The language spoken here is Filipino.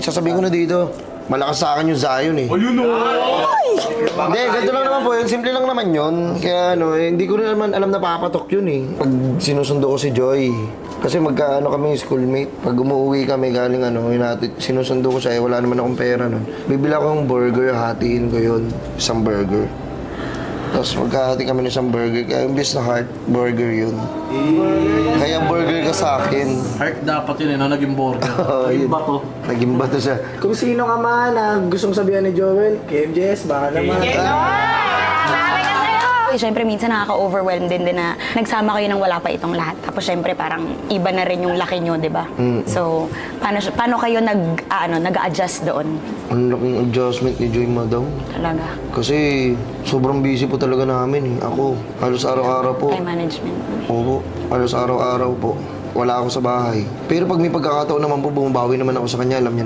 sasabihin ko na dito. Malakas sa akin yung Zion eh. Ayun o! Hindi, ganito lang naman po yun. Simple lang naman yun. Kaya ano, hindi ko rin naman alam na papatok yun eh. Pag sinusundo ko si Joy, kasi magkaano kami schoolmate. Pag umuwi kami galing ano, sinusundo ko siya eh, wala naman akong pera nun. Bibila ko yung burger, hatiin ko yun. Isang burger. Tapos magkahati kami ng isang burger. Kaya imbis na heart, burger yun. Kaya burger ka sa akin. Heart dapat yun eh, no? Naging burger. Naging bato. Naging bato siya. Kung sino ka man na gustong sabihan ni Joel, KMJS, baka naman. Siyempre, minsan nakaka-overwhelm din na nagsama kayo nang wala pa itong lahat. Tapos siyempre, parang iba na rin yung laki nyo, di ba? So, paano kayo nag-adjust doon? Ang laking adjustment ni Joy, madam. Talaga? Kasi sobrang busy po talaga namin eh. Ako, halos araw-araw po. Time management. Oo, halos araw-araw po. Wala ako sa bahay. Pero pag may pagkakataon naman po, bumabawi naman ako sa kanya. Alam niya